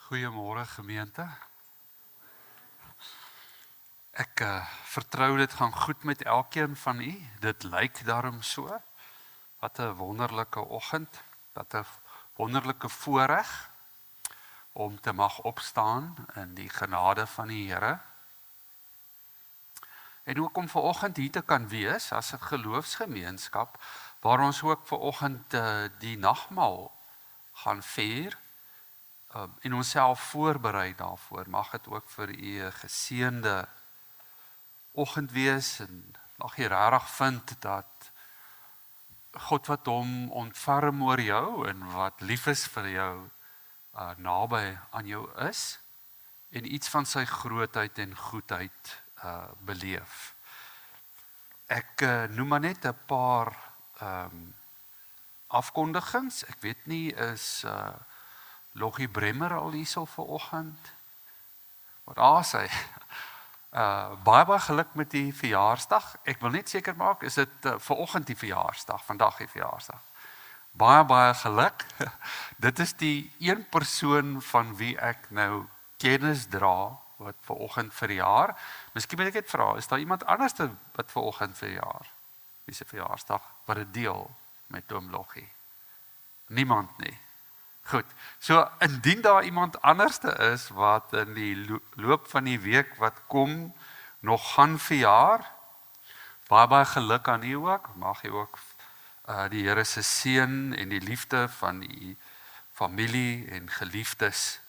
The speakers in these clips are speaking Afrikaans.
Goeiemôre gemeente. Ek vertrou dit gaan goed met elkeen van u. Dit lyk daarom so. Wat 'n wonderlike oggend, wat 'n wonderlike voorreg om te mag opstaan in die genade van die Here. En ook om vanoggend hier te kan wees as 'n geloofsgemeenskap waar ons ook vanoggend die nagmaal gaan vier. En onsself voorberei daarvoor. Mag dit ook vir u 'n geseënde oggend wees en mag jy regtig vind dat God wat hom ontferm oor jou en wat lief is vir jou naby aan jou is en iets van sy grootheid en goedheid beleef. Ek noem maar net 'n paar afkondigings. Ek weet nie is Loggie Bremmer al hierso vanoggend. Wat sy? Baie geluk met die verjaarsdag. Ek wil net seker maak, is dit vanoggend die verjaarsdag, vandag die verjaarsdag. Baie geluk. Dit is die een persoon van wie ek nou kennis dra wat vanoggend verjaar. Miskien moet ek net vra, is daar iemand anders wat vanoggend verjaar? Wie se verjaarsdag wat dit deel met oom Loggie? Niemand nie. Goed, so indien daar iemand anderste is wat in die loop van die week wat kom nog gaan verjaar, baie geluk aan u ook, mag jy ook die Here se seën en die liefde van die familie en geliefdes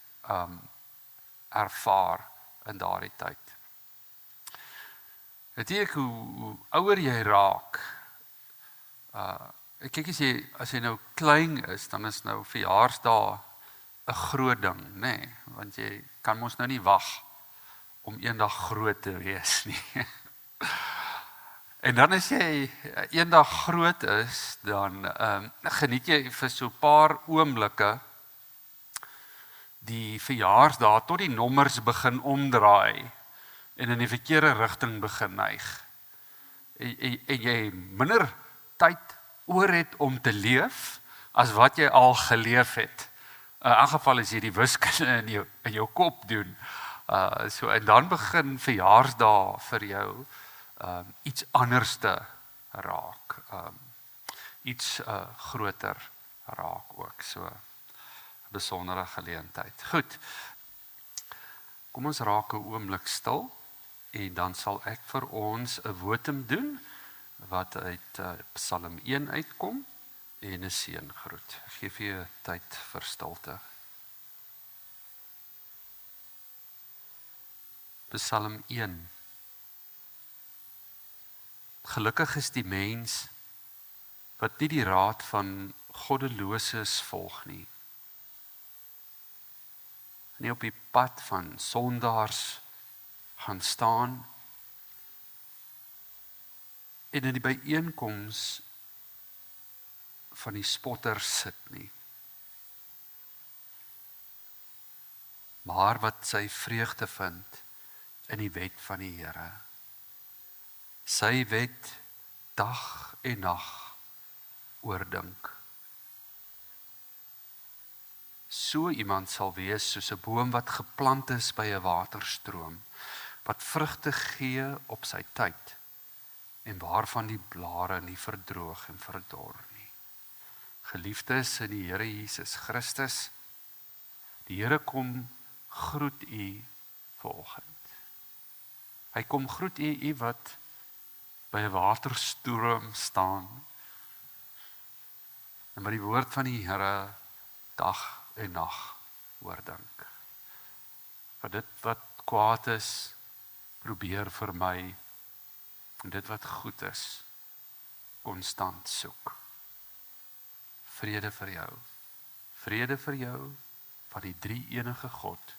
ervaar in daardie tyd. Weet jy hoe ouer jy raak, ek kyk as jy nou klein is, dan is nou verjaarsdae 'n groot ding, nê? Want jy kan mos nou nie wag om eendag groot te wees nie. En dan as jy eendag groot is, dan geniet jy vir so 'n paar oomblikke die verjaarsdae tot die nommers begin omdraai en in die verkeerde rigting begin neig. En jy minder tyd oor het om te leef, as wat jy al geleef het. In elk geval as jy die wiskunde in jou kop doen. En dan begin verjaarsdae vir jou iets anders te raak. Iets groter raak ook. So 'n besondere geleentheid. Goed, kom ons raak 'n oomblik stil en dan sal ek vir ons 'n wotum doen wat uit Psalm 1 uitkom en 'n seëngroet. Ek gee vir jou tyd vir stilte. Psalm 1. Gelukkig is die mens wat nie die raad van goddeloses volg nie. Nie op die pad van sondaars gaan staan en in die byeenkoms van die spotters sit nie. Maar wat sy vreugde vind in die wet van die Here. Sy wet dag en nag oordink. So iemand sal wees soos 'n boom wat geplant is by 'n waterstroom, wat vrugte gee op sy tyd en waarvan die blare nie verdroog en verdor nie. Geliefdes in die Here Jesus Christus, die Here kom groet u vanoggend. Hy kom groet u wat by 'n waterstroom staan en by die woord van die Here dag en nag oordink. Vir dit wat kwaad is, probeer vermy, en dit wat goed is, konstant soek. Vrede vir jou van die drie enige God,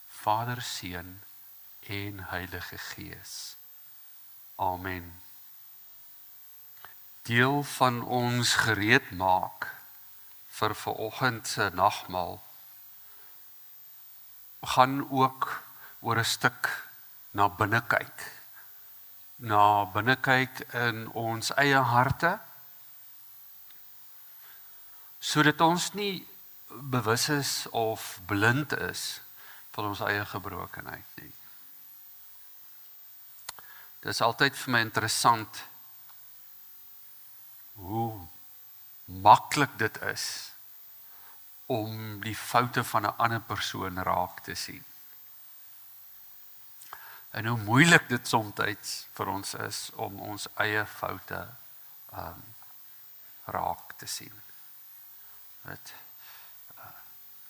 Vader, Seun en Heilige Gees. Amen. Deel van ons gereed maak vir vanoggend se nagmaal gaan ook oor 'n stuk na binne kyk in ons eie harte, sodat ons nie bewus is of blind is van ons eie gebrokenheid nie. Dit is altyd vir my interessant hoe maklik dit is om die foute van 'n ander persoon raak te sien. En hoe moeilik dit soms vir ons is om ons eie foute raak te sien.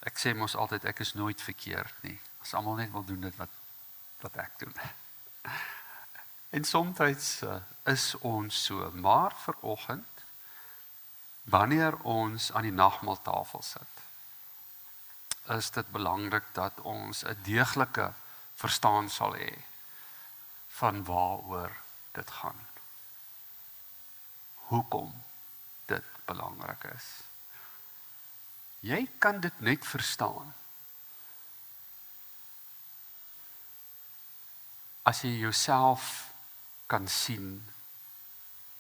Ek sê mos altyd, ek is nooit verkeerd nie. As almal net wil doen dit wat ek doen. En soms is ons so, maar vanoggend, wanneer ons aan die nagmaaltafel sit, is dit belangrik dat ons 'n deeglike verstaan sal hê van waaroor dit gaan. Hoekom dit belangrik is. Jy kan dit net verstaan as jy jouself kan sien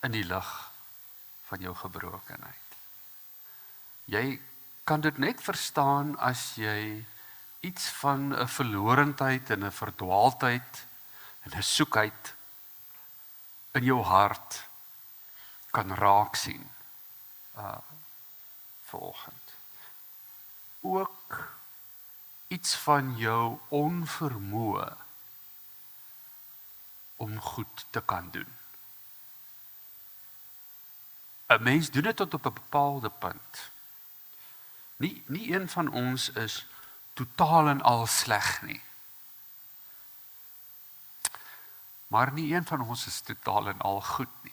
in die lig van jou gebrokenheid. Jy kan dit net verstaan as jy iets van 'n verlorendheid en 'n verdwaaldheid en 'n soekheid in jou hart kan raak sien vanoggend. Ook iets van jou onvermoë om goed te kan doen. 'n Mens doen dit tot op 'n bepaalde punt. Nie een van ons is totaal en al sleg nie. Maar nie een van ons is totaal en al goed nie.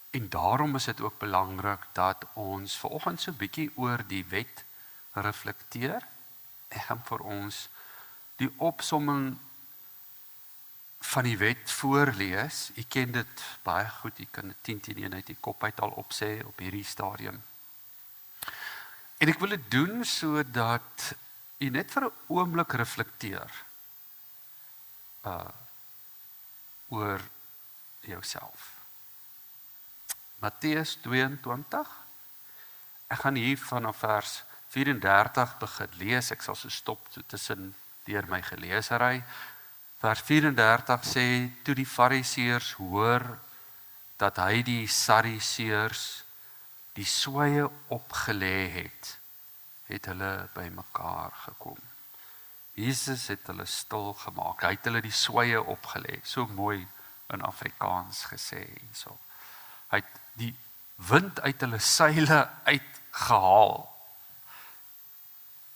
En daarom is dit ook belangrik dat ons vanoggend so 'n bietjie oor die wet reflekteer. Ek gaan vir ons die opsomming van die wet voorlees. U ken dit baie goed, u kan dit 10 uit die kop uit al opsê op hierdie stadium. En ek wil dit doen sodat u net vir 'n oomblik reflekteer oor jouself. Matteus 22. Ek gaan hier vanaf vers 34 begin lees. Ek sal so stop tussen deur my geleesery. Vers 34 sê, toe die Fariseërs hoor dat hy die Sadduseërs die sweye opgelê het hulle bymekaar gekom. Jesus het hulle stil gemaak. Hy het hulle die sweye opgelê. So mooi in Afrikaans gesê hierso. Hy het die wind uit hulle seile uitgehaal.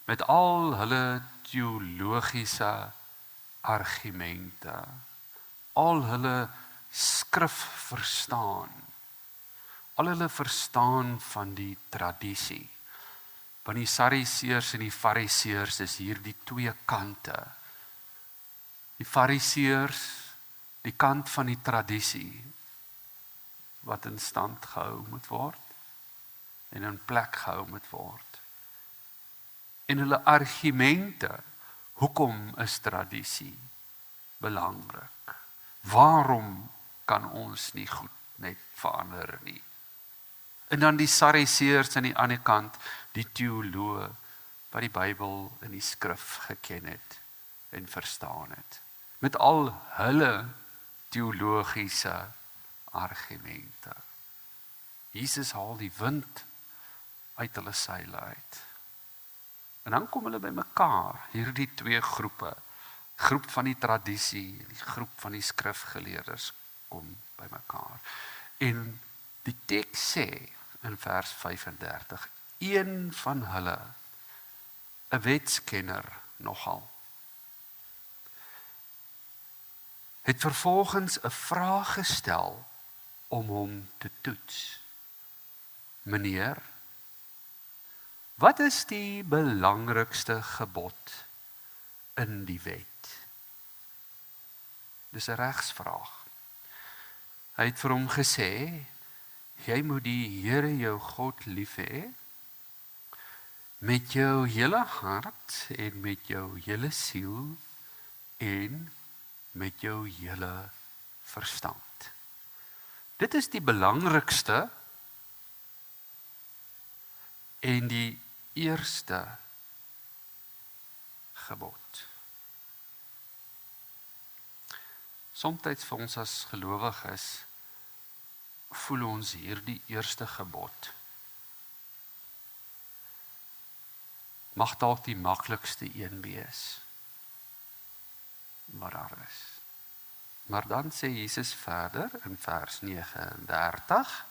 Met al hulle teologiese argumente, al hulle skrif verstaan, al hulle verstaan van die tradisie. Want die Sadduseërs en die Fariseërs is hier die twee kante. Die Fariseërs, die kant van die tradisie, wat in stand gehou moet word, en in plek gehou moet word. En hulle argumente, hoekom is tradisie belangrik? Waarom kan ons nie goed net verander nie? En dan die Sadduseërs aan die ander kant, die teoloë wat die Bybel in die skrif geken het en verstaan het. Met al hulle teologiese argumente. Jesus haal die wind uit hulle seile uit. En dan kom hulle by mekaar, hierdie twee groepe. Groep van die tradisie, die groep van die skrifgeleerders kom by mekaar. En die teks sê in vers 35, een van hulle, 'n wetskenner nogal, het vervolgens 'n vraag gestel om hom te toets. Meneer, wat is die belangrikste gebod in die wet? Dis 'n regsvraag. Hy het vir hom gesê, jy moet die Here jou God lief hê, met jou hele hart en met jou hele siel en met jou hele verstand. Dit is die belangrikste en die eerste gebod. Somtyds vir ons as gelowiges voel ons hierdie eerste gebod mag dalk die maklikste een wees wat daar is. Maar dan sê Jesus verder in vers 39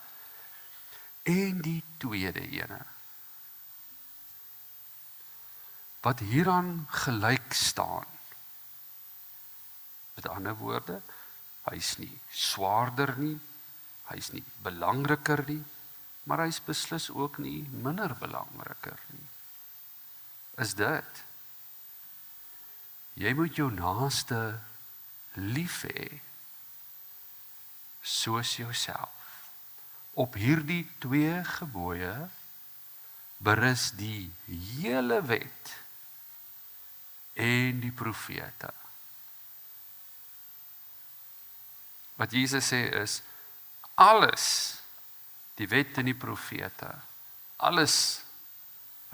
en die tweede ene wat hieraan gelyk staan. Met ander woorde, hy is nie swaarder nie, hy is nie belangriker nie, maar hy is beslis ook nie minder belangriker nie. Is dit, jy moet jou naaste lief hê, soos jouself. Op hierdie twee gebooie berus die hele wet en die profete. Wat Jesus sê is, alles, die wet en die profete, alles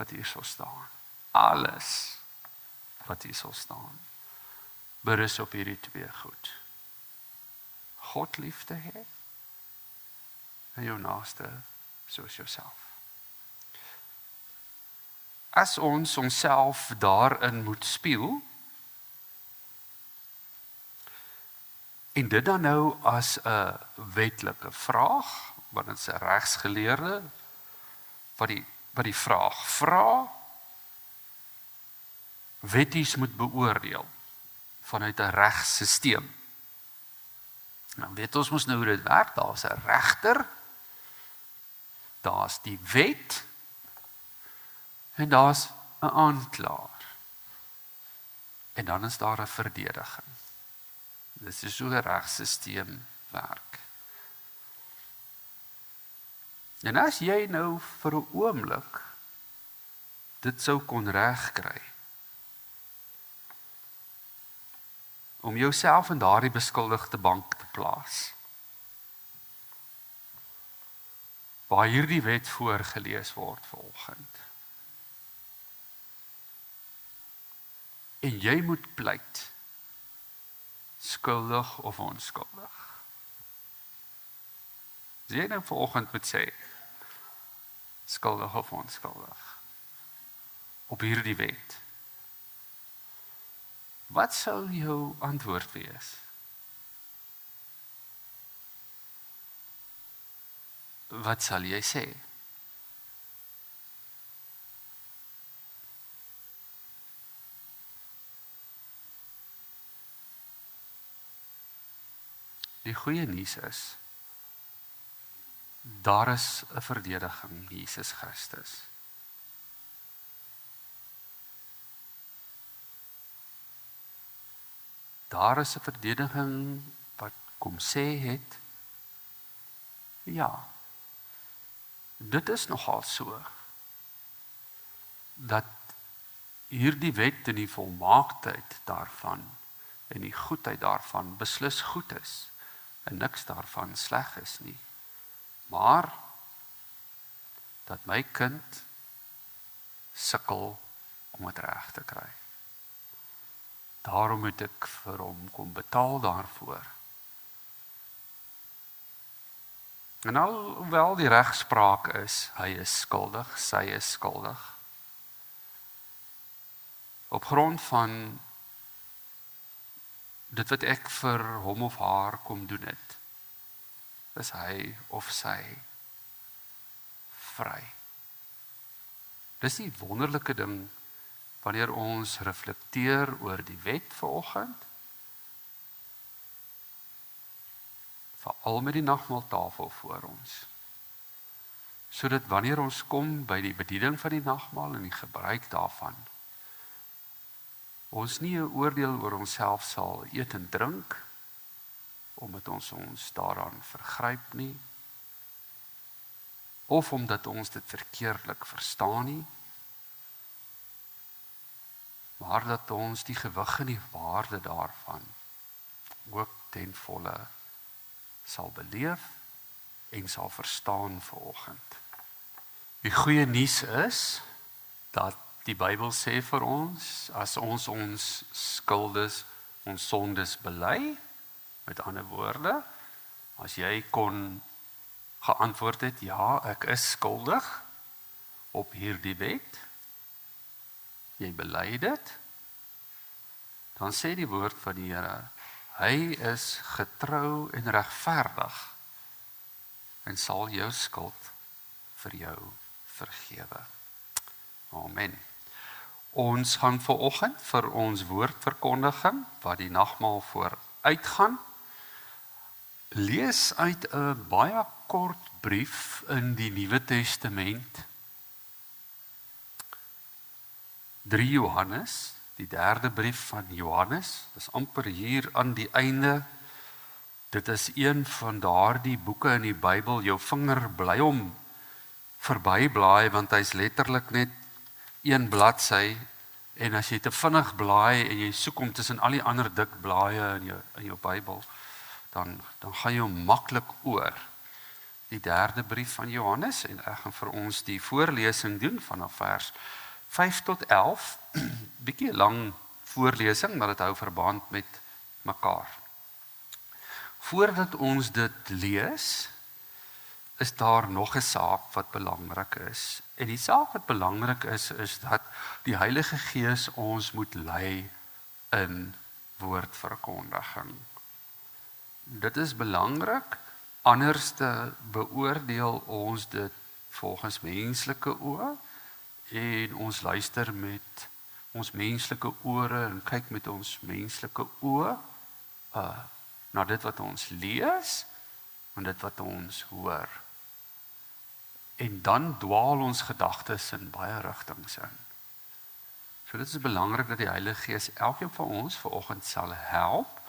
wat hier sal staan, alles wat hier sal staan, berus op hierdie twee goed. God lief te hê en jou naaste soos jouself. As ons onsself daarin moet spieël, en dit dan nou as 'n wetlike vraag, want dit is 'n regsgeleerde wat die vraag vra, wetties moet beoordeel vanuit 'n regssysteem. Nou weet ons mos nou hoe dit werk, daar's 'n regter, daar's die wet en daar's 'n aanklaer. En dan is daar 'n verdediging. Dit is hoe 'n regssysteem werk. En as jy nou vir 'n oomblik dit sou kon regkry, om jouself in daardie beskuldigde bank te plaas, waar hierdie wet voorgelees word vanoggend, en jy moet pleit, skuldig of onskuldig. As jy nou vanoggend moet sê, skuldig of onskuldig, op hierdie wet, wat sou jou antwoord wees? Wat sal jy sê? Die goeie nuus is, daar is 'n verdediging, Jesus Christus. Daar is 'n verdediging wat kom sê het, ja, dit is nogal so, dat hierdie wet en die volmaaktheid daarvan, en die goedheid daarvan beslis goed is, en niks daarvan sleg is nie. Maar, dat my kind sukkel om het reg te kry. Daarom moet ek vir hom kom betaal daarvoor. En alhoewel die regspraak is, hy is skuldig, sy is skuldig, op grond van dit wat ek vir hom of haar kom doen het, is hy of sy vry. Dis die wonderlike ding, wanneer ons reflekteer oor die wet vanoggend, veral met die nagmaaltafel voor ons, sodat wanneer ons kom by die bediening van die nagmaal en die gebruik daarvan, ons nie 'n oordeel oor onsself sal eet en drink, omdat ons daaraan vergryp nie, of omdat ons dit verkeerdelik verstaan nie, maar dat ons die gewig en die waarde daarvan ook ten volle sal beleef en sal verstaan vanoggend. Die goeie nuus is dat die Bybel sê vir ons, as ons ons skuldes, ons sondes bely, met ander woorde, as jy kon geantwoord het, ja, ek is skuldig op hierdie wet, jy bely dit, dan sê die woord van die Here, hy is getrou en regverdig en sal jou skuld vir jou vergewe. Amen. Ons gaan vanoggend vir ons woordverkondiging, wat die nagmaal vooruitgaan, lees uit 'n baie kort brief in die Nuwe Testament. 3 Johannes, die 3de brief van Johannes, dis amper hier aan die einde. Dit is een van daardie boeke in die Bybel, jou vinger bly hom verbyblaai, want hy's letterlik net een bladsy, en as jy te vinnig blaai en jy soek hom tussen al die ander dik blaaie in jou Bybel, dan gaan jy hom maklik oor. Die 3de brief van Johannes, en ek gaan vir ons die voorlesing doen vanaf vers 5 tot 11, bietjie lang voorlesing, maar dit hou verband met mekaar. Voordat ons dit lees, is daar nog 'n saak wat belangrik is. En die saak wat belangrik is dat die Heilige Gees ons moet lei in woordverkondiging. Dit is belangrik, anders te beoordeel ons dit volgens menslike oë, en ons luister met ons menslike ore en kyk met ons menslike oë na dit wat ons lees en dit wat ons hoor. En dan dwaal ons gedagtes in baie rigtings in. So dit is belangrik dat die Heilige Gees elkeen van ons vanoggend sal help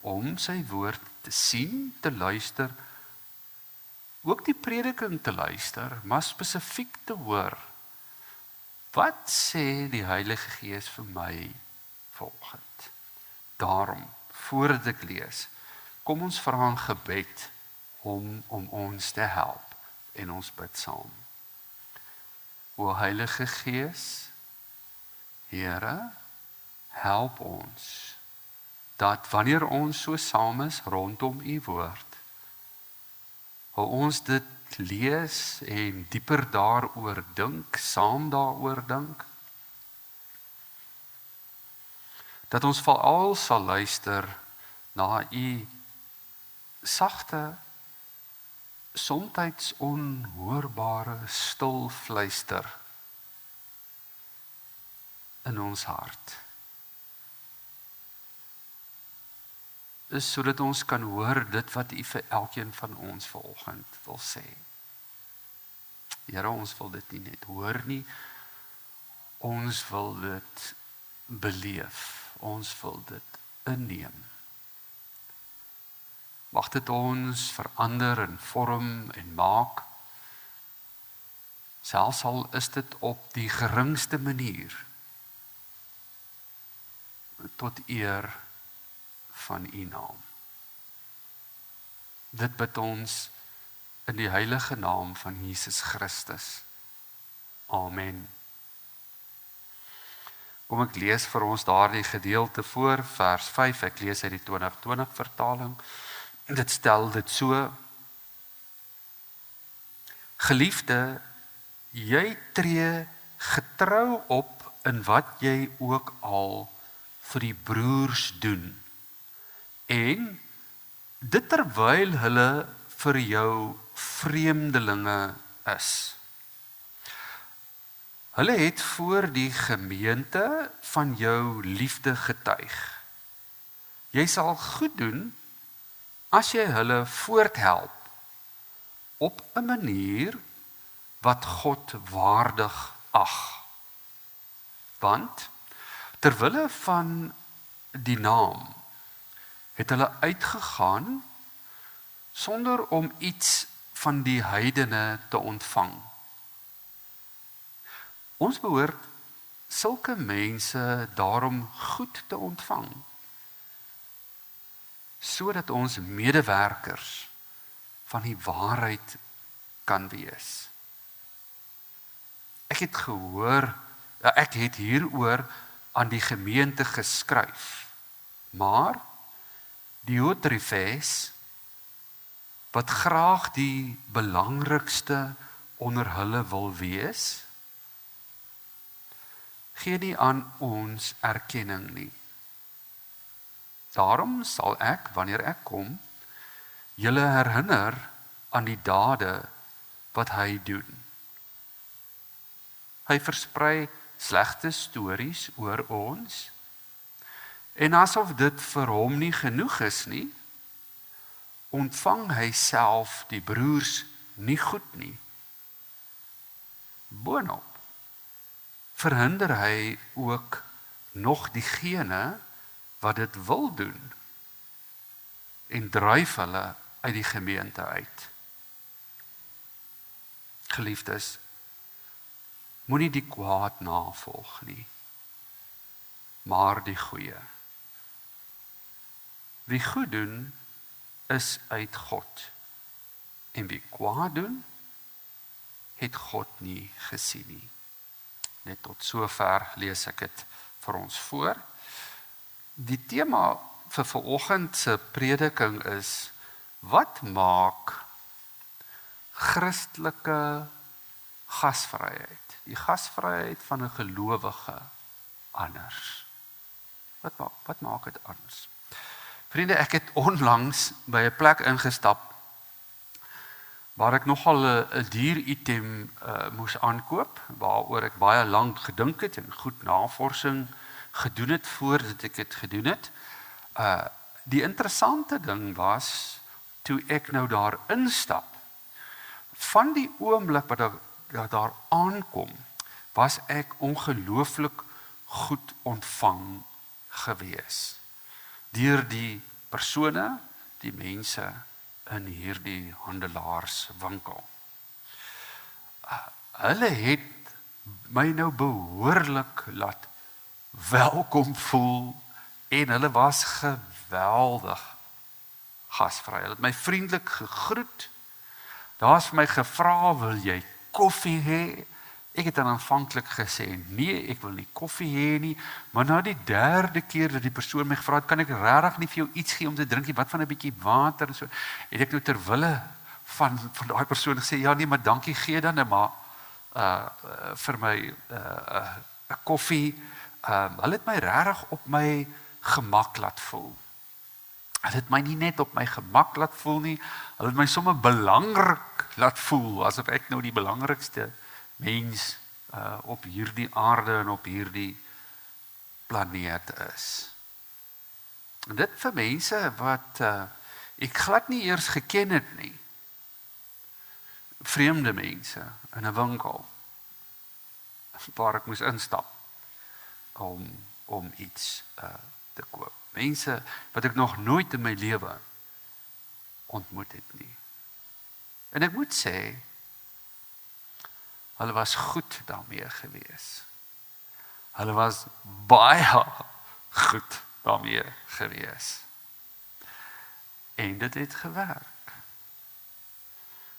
om sy woord te sien, te luister, ook die prediking te luister, maar spesifiek te hoor. Wat sê die Heilige Gees vir my vanoggend? Daarom, voordat ek lees, kom ons vra in gebed om ons te help en ons bid saam. O Heilige Gees, Here, help ons dat wanneer ons so saam is rondom u woord, hoe ons dit lees en dieper daaroor dink, saam daaroor dink, dat ons veral sal luister na u sagte, somtyds onhoorbare stil fluister in ons hart. Is sodat ons kan hoor dit wat u vir elkeen van ons vanoggend wil sê. Here, ons wil dit nie net hoor nie, ons wil dit beleef, ons wil dit inneem. Mag dit ons verander en vorm en maak, selfs al is dit op die geringste manier, tot eer van u naam. Dit bid ons in die heilige naam van Jesus Christus. Amen. Kom ek lees vir ons daardie gedeelte voor, vers 5, ek lees uit die 2020 vertaling. Dit stel dit so: Geliefde, jy tree getrou op in wat jy ook al vir die broers doen, en dit terwyl hulle vir jou vreemdelinge is. Hulle het voor die gemeente van jou liefde getuig. Jy sal goed doen as jy hulle voorthelp op 'n manier wat God waardig ag. Want terwille van die naam het hulle uitgegaan sonder om iets van die heidene te ontvang. Ons behoort sulke mense daarom goed te ontvang, sodat ons medewerkers van die waarheid kan wees. Ek het gehoor, ek het hieroor aan die gemeente geskryf, maar Diotrefes, wat graag die belangrikste onder hulle wil wees, gee nie aan ons erkenning nie. Daarom sal ek, wanneer ek kom, julle herinner aan die dade wat hy doen. Hy versprei slegte stories oor ons, en asof dit vir hom nie genoeg is nie, ontvang hy self die broers nie goed nie. Boonop verhinder hy ook nog diegene wat dit wil doen en dryf hulle uit die gemeente uit. Geliefdes, moenie die kwaad navolg nie, maar die goeie. Wie goed doen, is uit God, en wie kwaad doen, het God nie gesien nie. Net tot sover lees ek dit vir ons voor. Die tema vir vanoggend se prediking is, wat maak Christelike gasvryheid, die gasvryheid van 'n gelowige, anders? Wat maak dit anders? Vriende, ek het onlangs by 'n plek ingestap waar ek nogal 'n dieritem moes aankoop, waaroor ek baie lank gedink het en goed navorsing gedoen het voordat ek dit gedoen het. Die interessante ding was, toe ek nou daar instap, van die oomblik wat daar aankom, was ek ongelooflik goed ontvang gewees deur die persone, die mense in hierdie handelaarswinkel. Hulle het my nou behoorlik laat welkom voel en hulle was geweldig gasvry. Hulle het my vriendelik gegroet. Daar is vir my gevra, wil jy koffie hê? Ek het dan aanvanklik gesê, nee, ek wil nie koffie hê nie, maar na die derde keer dat die persoon my gevra het, kan ek regtig nie vir jou iets gee om te drink nie, wat van 'n bietjie water en so, het ek nou terwille van daai persoon gesê, ja nee, maar dankie, gee dan maar vir my 'n koffie. Hulle het my regtig op my gemak laat voel. Hulle het my nie net op my gemak laat voel nie, hulle het my sommer belangrik laat voel, asof ek nou die belangrikste mens op hierdie aarde en op hierdie planeet is. En dit vir mense wat ek glad nie eers geken het nie. Vreemde mense in 'n winkel waar ek moes instap om iets te koop. Mense wat ek nog nooit in my lewe ontmoet het nie. En ek moet sê, hulle was goed daarmee gewees. Hulle was baie goed daarmee gewees. En dit het gewerk.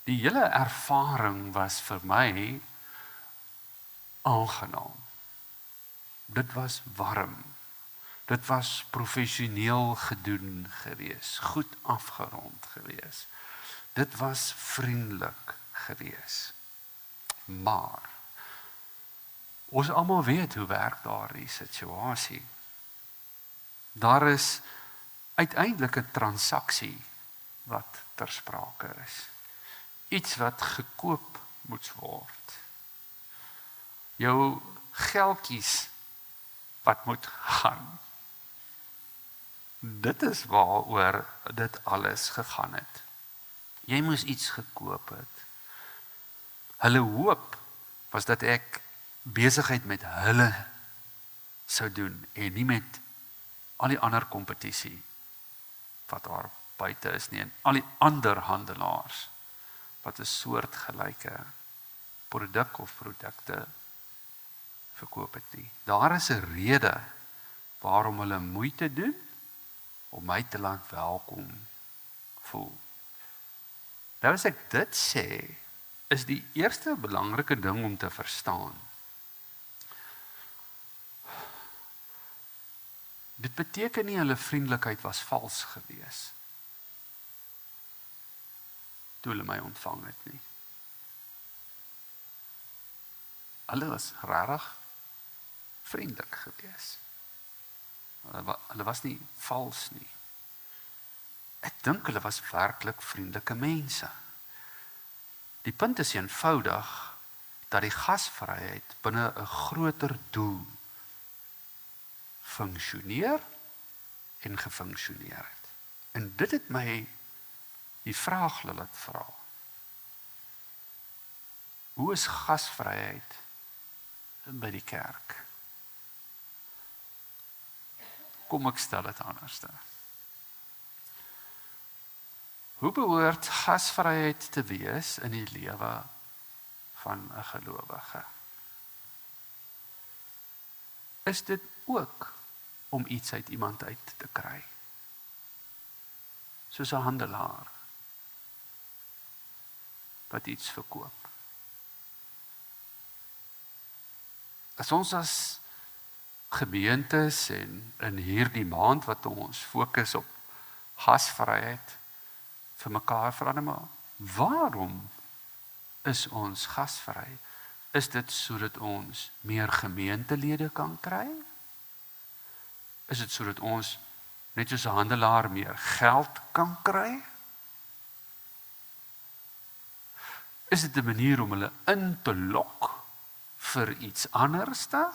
Die hele ervaring was vir my aangenaam. Dit was warm. Dit was professioneel gedoen gewees, goed afgerond gewees. Dit was vriendelik gewees. Maar ons almal weet hoe werk daardie situasie. Daar is uiteindelik 'n transaksie wat ter sprake is. Iets wat gekoop moet word. Jou geldjies wat moet gaan. Dit is waaroor dit alles gegaan het. Jy moes iets gekoop het. Hulle hoop was dat ek besigheid met hulle sou doen en nie met al die ander kompetisie wat daar buite is nie en al die ander handelaars wat 'n soortgelyke produk of produkte verkoop het nie. Daar is 'n rede waarom hulle moeite doen om my te laat welkom voel. Nou as ek dit sê, is die eerste belangrike ding om te verstaan. Dit beteken nie hulle vriendelikheid was vals gewees toe hulle my ontvang het nie. Hulle was regtig vriendelik gewees. Hulle was nie vals nie. Ek dink hulle was werklik vriendelike mense. Die punt is eenvoudig dat die gasvryheid binne 'n groter doel funksioneer en gefunksioneer het. En dit het my die vraag laat vra. Hoe is gasvryheid by die kerk? Kom ek stel dit anders. Hoe behoort gasvryheid te wees in die lewe van 'n gelowige? Is dit ook om iets uit iemand uit te kry? Soos 'n handelaar wat iets verkoop. As ons as gemeentes en in hierdie maand wat ons fokus op gasvryheid vir mekaar verander, maar waarom is ons gasvry? Is dit sodat ons meer gemeentelede kan kry? Is dit sodat ons net soos 'n handelaar meer geld kan kry? Is dit 'n manier om hulle in te lok vir iets anderste?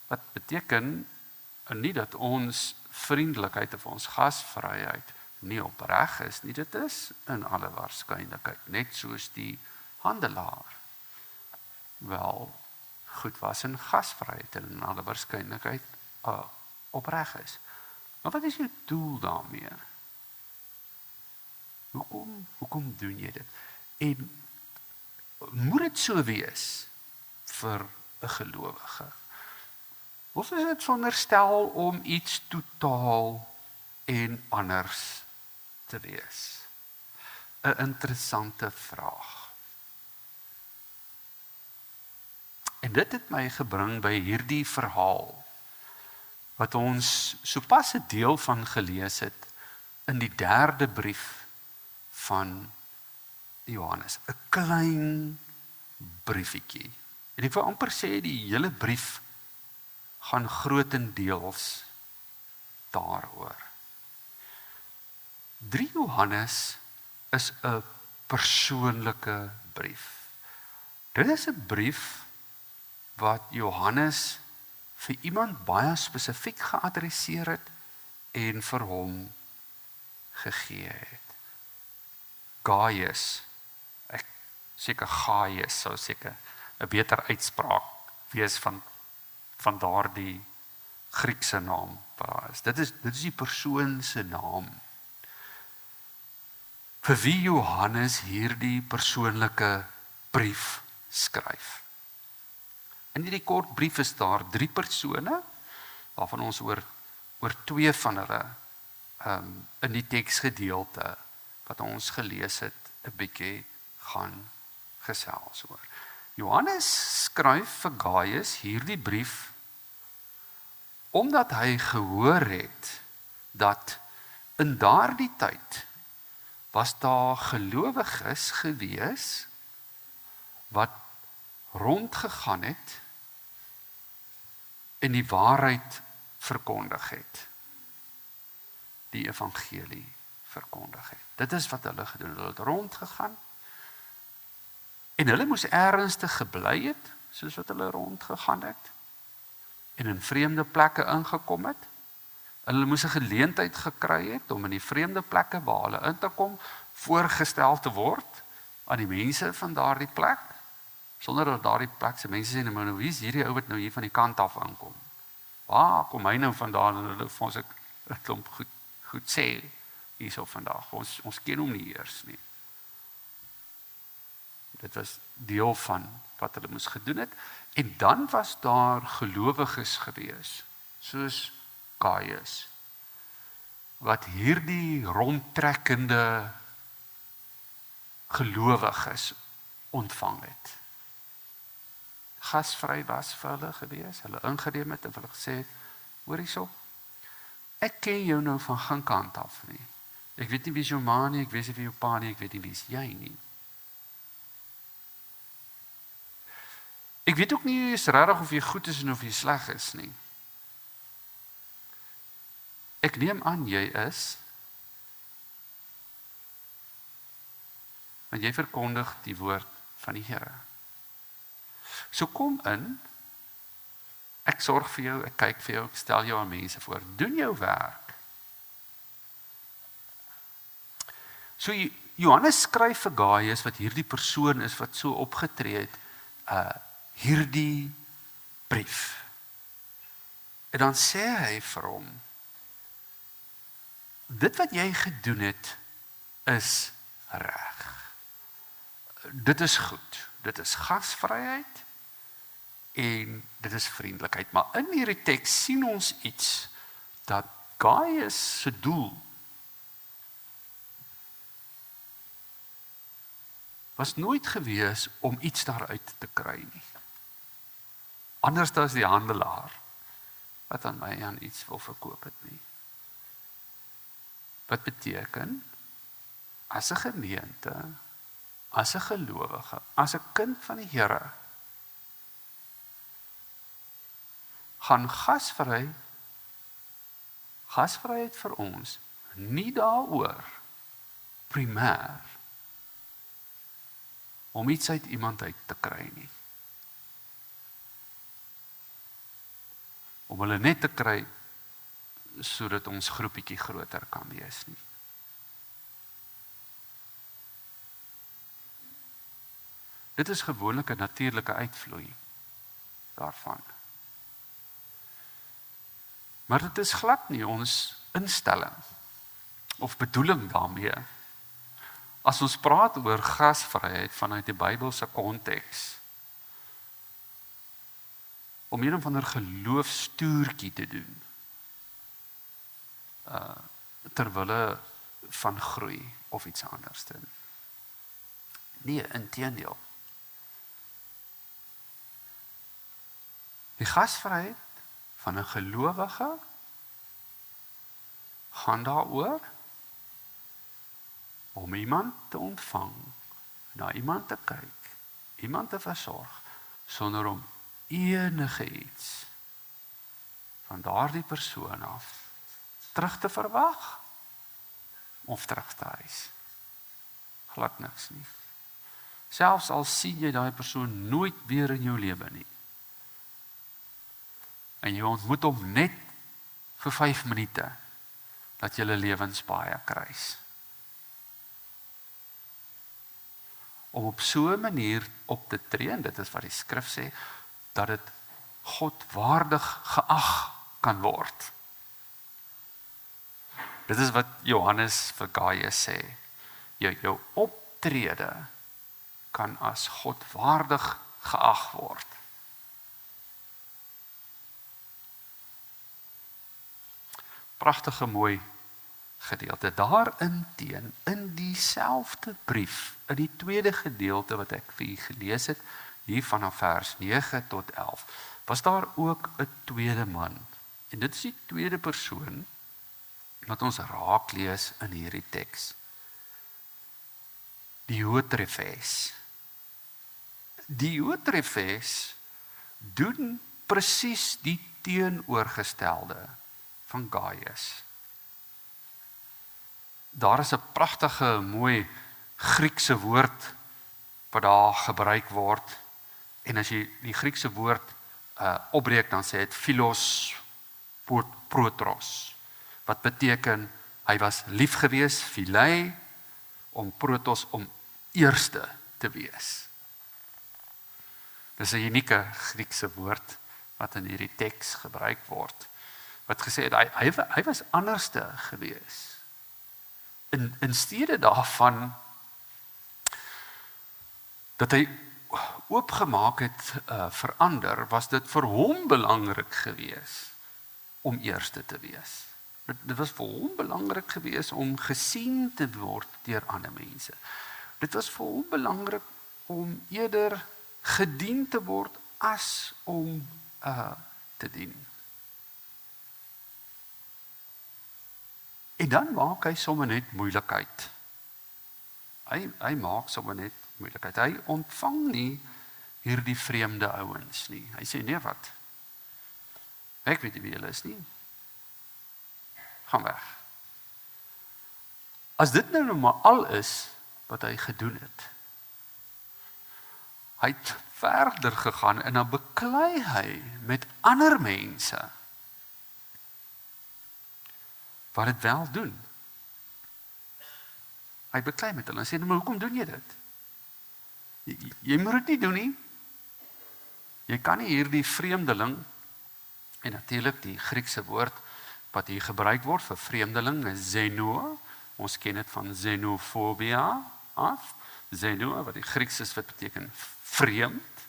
Wat beteken nie dat ons vriendelikheid of ons gasvryheid nie opreg is nie, dit is in alle waarskynlikheid net soos die handelaar wel goed was in gasvryheid en in alle waarskynlikheid opreg is. Maar wat is jou doel daarmee? Hoekom doen jy dit? En moet dit so wees vir 'n gelowige? Of is dit veronderstel om iets totaal en anders te wees? 'n Interessante vraag. En dit het my gebring by hierdie verhaal, wat ons sopas 'n deel van gelees het in die 3de brief van Johannes. 'n Klein briefietjie. En ek wil amper sê die hele brief gaan grootendeels daaroor. 3 Johannes is 'n persoonlike brief. Dit is 'n brief wat Johannes vir iemand baie spesifiek geadresseer het en vir hom gegee het. Gaius, seker Gaius sou seker 'n beter uitspraak wees van daardie Griekse naam. Dit is die persoon se naam. Vir wie Johannes hierdie persoonlike brief skryf. In hierdie kort brief is daar 3 persone, waarvan ons oor 2 van hulle in die teksgedeelte wat ons gelees het, 'n bietjie gaan gesels oor. Johannes skryf vir Gaius hierdie brief omdat hy gehoor het dat in daardie tyd was daar gelowiges gewees wat rondgegaan het en die waarheid verkondig het. Die evangelie verkondig het. Dit is wat hulle gedoen het. Hulle het rondgegaan en hulle moes ernstig gebly het, soos wat hulle rondgegaan het en in vreemde plekke ingekom het. Hulle moes 'n geleentheid gekry het om in die vreemde plekke waar hulle in te kom, voorgestel te word aan die mense van daardie plek, sonder dat daardie plek se mense sê, nou wie is hierdie ou wat nou hier van die kant af aankom? Waar kom hy nou vandaan? En hulle vir ons 'n klomp goed sê hierso vandag. Ons ken hom nie eers nie. Dit was deel van wat hulle moes gedoen het. En dan was daar gelowiges gewees, soos Gaius, wat hierdie rondtrekkende gelowiges ontvang het. Gasvry was vir hulle gewees, hulle ingeneem het en hulle gesê, hoor hierso, ek ken jou nou van geen kant af nie. Ek weet nie wie is jou ma nie, ek weet nie wie jou pa nie, ek weet nie wie is jy nie. Ek weet ook nie is regtig of jy goed is en of jy sleg is nie. Ek neem aan jy is, want jy verkondig die woord van die Here. So kom in, ek sorg vir jou, ek kyk vir jou, ek stel jou aan mense voor, doen jou werk. So Johannes skryf vir Gaius, wat hierdie persoon is, wat so opgetree het, hierdie brief. En dan sê hy vir hom, dit wat jy gedoen het, is reg. Dit is goed, dit is gasvryheid, en dit is vriendelikheid. Maar in hierdie teks sien ons iets, dat Gaius se doel was nooit gewees om iets daaruit te kry nie. Anders as die handelaar, wat aan my aan iets wil verkoop het nie. Wat beteken, as 'n gemeente, as 'n gelowige, as 'n kind van die Here, gaan gasvryheid vir ons, nie daaroor, primêr, om iets uit iemand uit te kry nie. Om hulle net te kry, sodat ons groepietjie groter kan wees nie. Dit is gewoonlik 'n natuurlike uitvloei daarvan. Maar dit is glad nie ons instelling of bedoeling daarmee. As ons praat oor gasvryheid vanuit die Bybelse konteks, om een of ander geloofstoertjie te doen, terwille van groei of iets anders te doen. Nee, inteendeel. Die gasvryheid van 'n gelowige gaan daaroor om iemand te ontvang, na iemand te kyk, iemand te versorg, sonder om enige iets van daardie persoon af terug te verwag of terug te eis. Glad niks nie. Selfs al sien jy daai persoon nooit weer in jou lewe nie. En jy ontmoet hom net vir 5 minute, dat julle lewenspaai kruis. Om op so 'n manier op te tree, en dit is wat die skrif sê, dat dit God waardig geag kan word. Dit is wat Johannes vir Gaius sê. Jou optrede kan as God waardig geag word. Pragtige mooi gedeelte. Daarin in dieselfde brief, in die tweede gedeelte wat ek vir u gelees het, hier vanaf vers 9 tot 11, was daar ook 'n tweede man. En dit is die tweede persoon wat ons raak lees in hierdie teks. Diotrefes. Diotrefes doen presies die teenoorgestelde van Gaius. Daar is 'n pragtige, mooi Griekse woord wat daar gebruik word. En as jy die Griekse woord opbreek, dan sê dit philos protros. Wat beteken, hy was lief gewees, philei, om protos, om eerste te wees. Dis 'n unieke Griekse woord wat in hierdie teks gebruik word. Wat gesê het, hy was anderste gewees. In steede daarvan dat hy oopgemaak het verander, was dit vir hom belangrik gewees om eerste te wees. Dit was vir hom belangrik geweest om gesien te word deur ander mense. Dit was vir hom belangrik om eerder gedien te word as om te dien. En dan maak hy sommer net moeilikheid. Hy maak sommer net moeilikheid. Hy ontvang nie hierdie vreemde ouens nie. Hy sê, nee wat, ek weet nie wie julle is nie. Gaan weg. As dit nou maar al is wat hy gedoen het, hy het verder gegaan en dan beklei hy met ander mense wat dit wel doen. Hy beklei met hulle en sê, maar hoekom doen jy dit? Jy moet dit nie doen nie. Jy kan nie hierdie vreemdeling, en natuurlik die Griekse woord wat hier gebruik word vir vreemdeling is xeno. Ons ken dit van xenofobia af. Xeno, wat die Grieks is, wat beteken vreemd.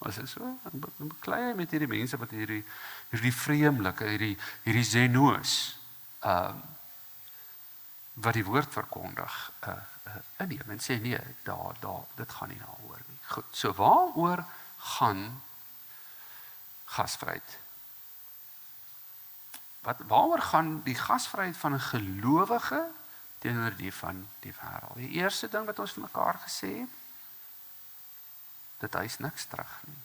Was dit so? Dan beklei hy met hierdie mense wat hierdie vreemdelike, hierdie xeno's, wat die woord verkondig, inneem en sê nee, dit gaan nie daaroor nie. Goed, so waaroor gaan gasvryheid? Waaroor gaan die gasvryheid van 'n gelowige teenoor die van die wêreld? Die eerste ding wat ons vir mekaar gesê het, dit eis niks terug nie.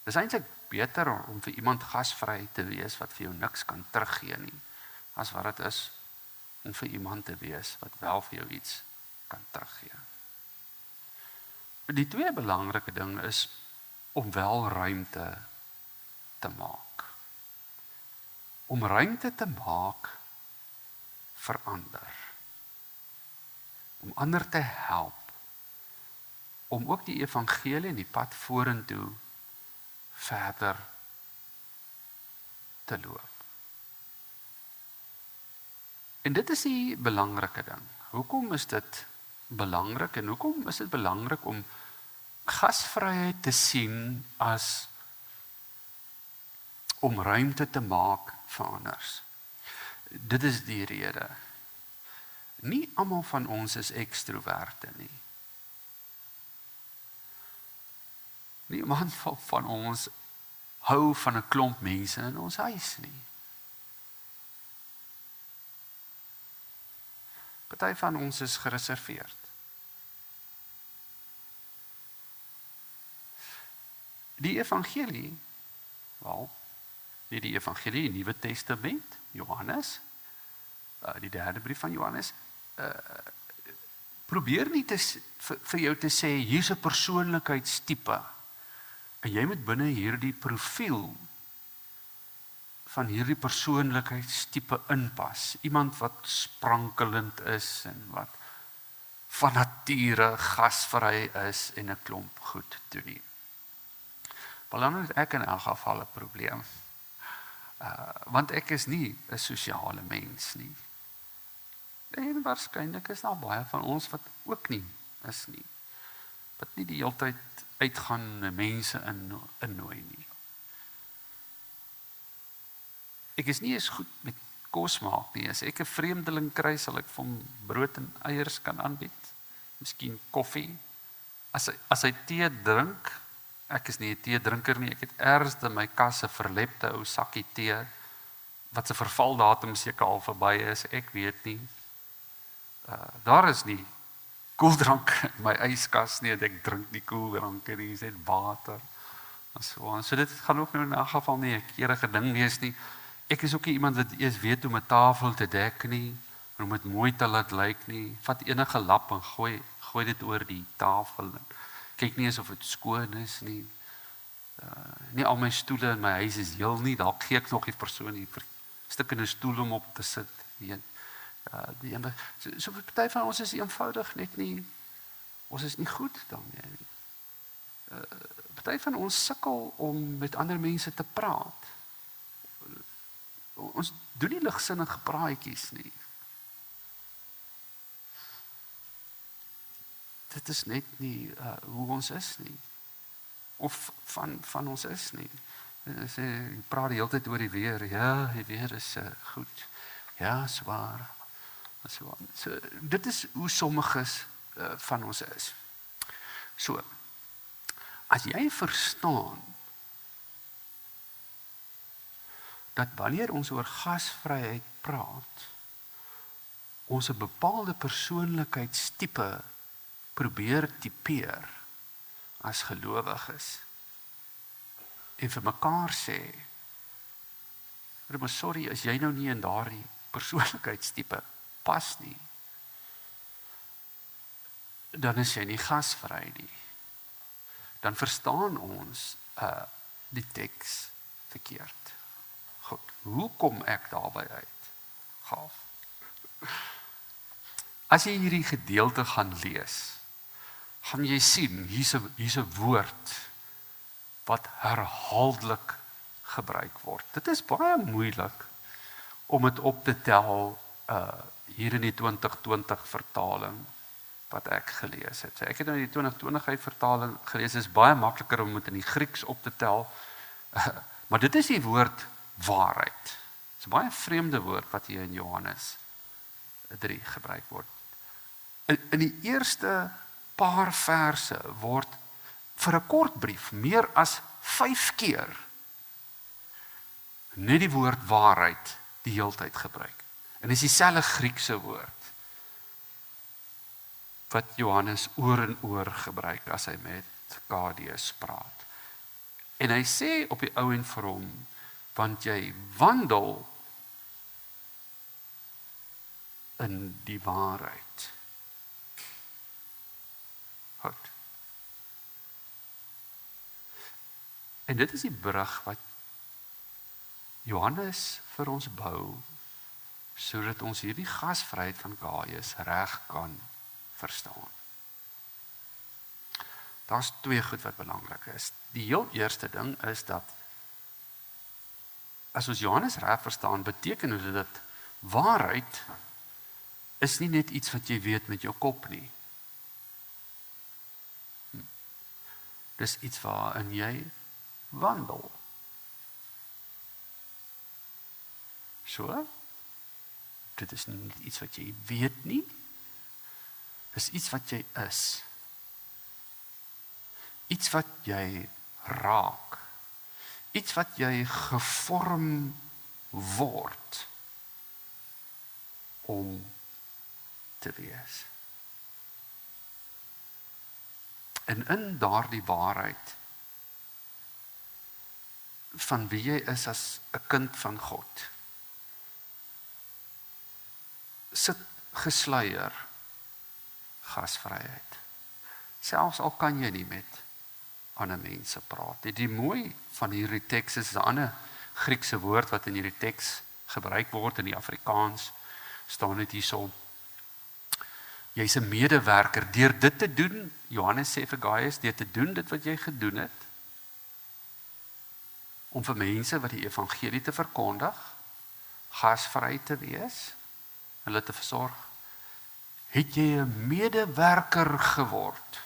Dis eintlik beter om vir iemand gasvry te wees wat vir jou niks kan teruggee nie, as wat dit is om vir iemand te wees wat wel vir jou iets kan teruggee. Die tweede belangrike ding is om wel ruimte te maak. Om ruimte te maak vir ander. Om ander te help. Om ook die evangelie en die pad vorentoe verder te loop. En dit is die belangrike ding. Hoekom is dit belangrik en hoekom is dit belangrik om gasvryheid te sien as om ruimte te maak vir anders? Dit is die rede. Nie almal van ons is ekstroverte nie. Niemand van ons hou van 'n klomp mense in ons huis nie. Party van ons is gereserveerd. Die evangelie, die evangelie, die Nuwe Testament, Johannes, die derde brief van Johannes, probeer nie vir jou te sê, hier's 'n persoonlikheidstipe, en jy moet binne hierdie profiel van hierdie persoonlikheidstipe inpas. Iemand wat sprankelend is en wat van nature gasvry is en 'n klomp goed doen nie. Belangrijk is ek in elk geval 'n probleem. Want ek is nie 'n sosiale mens nie. En waarskynlik is daar baie van ons wat ook nie is nie. Wat nie die hele tyd uitgaan mense innooi nie. Ek is nie eens goed met kos maak nie. As ek 'n vreemdeling kry, sal ek vir hom brood en eiers kan aanbied. Miskien koffie. As hy tee drink, ek is nie 'n teedrinker nie, ek het ergens in my kas 'n verlepte ou sakkie tee, wat se vervaldatum seker al verby is, ek weet nie. Daar is nie koeldrank in my yskas nie, ek drink nie koeldranke nie, dis net water. So dit gaan ook nou in 'n geval nie 'n keurige ding wees nie. Ek is ook nie iemand wat eers weet hoe 'n tafel te dek nie, om dit mooi te laat lyk nie. Vat enige lap en gooi dit oor die tafel. Kyk nie eens of dit skoon is nie. Nie al my stoele in my huis is heel nie, dalk gee ek nog die persoon die stukkende stoel om op te sit. So party van ons is eenvoudig net nie, ons is nie goed daarmee nie. Party van ons sukkel om met ander mense te praat. Ons doen nie ligsinnige praatjies nie. Dit is net nie hoe ons is nie. Of van ons is nie. Jy praat die hele tyd oor die weer. Ja, die weer is goed. Ja, swaar. So, dit is hoe sommiges van ons is. So, as jy verstaan dat wanneer ons oor gasvryheid praat, ons 'n bepaalde persoonlikheidstipe probeer tipeer as gelowiges en vir mekaar sê, maar sorry, as jy nou nie in daardie persoonlikheidstipe pas nie, dan is jy nie gasvry nie. Dan verstaan ons die teks verkeerd. Goed, hoe kom ek daarby uit? Gaaf. As jy hierdie gedeelte gaan lees, gaan jy sien, hier's 'n woord wat herhaaldelik gebruik word. Dit is baie moeilik om dit op te tel hier in die 2020 vertaling wat ek gelees het. So ek het nou die 2020 uit vertaling gelees, is baie makliker om dit in die Grieks op te tel, maar dit is die woord waarheid. Dit is 'n baie vreemde woord wat hier in Johannes 3 gebruik word. In die eerste paar verse word vir 'n kort brief meer as 5 keer net die woord waarheid die heeltyd gebruik. En dis dieselfde Griekse woord wat Johannes oor en oor gebruik as hy met Gadeus praat. En hy sê op die ou en vir hom, want jy wandel in die waarheid. Goed. En dit is die brug wat Johannes vir ons bou, sodat ons hierdie gasvryheid van Gaius reg kan verstaan. Daar's 2 goed wat belangrik is. Die heel eerste ding is dat as ons Johannes reg verstaan, beteken dit dat waarheid is nie net iets wat jy weet met jou kop nie. Dis iets waarin jy wandel. So, dit is nie iets wat jy weet nie. Dis iets wat jy is. Iets wat jy raak. Iets wat jy gevorm word om te wees. En in daardie waarheid van wie jy is as 'n kind van God, sit gesluier gasvryheid. Selfs al kan jy nie met ander mense praat. Die mooi van hierdie teks is 'n ander Griekse woord wat in hierdie teks gebruik word in die Afrikaans, staan dit hierso. Jy's 'n medewerker deur dit te doen. Johannes sê vir Gaius, deur te doen dit wat jy gedoen het, om vir mense wat die evangelie te verkondig, gasvry te wees, hulle te versorg, het jy 'n medewerker geword.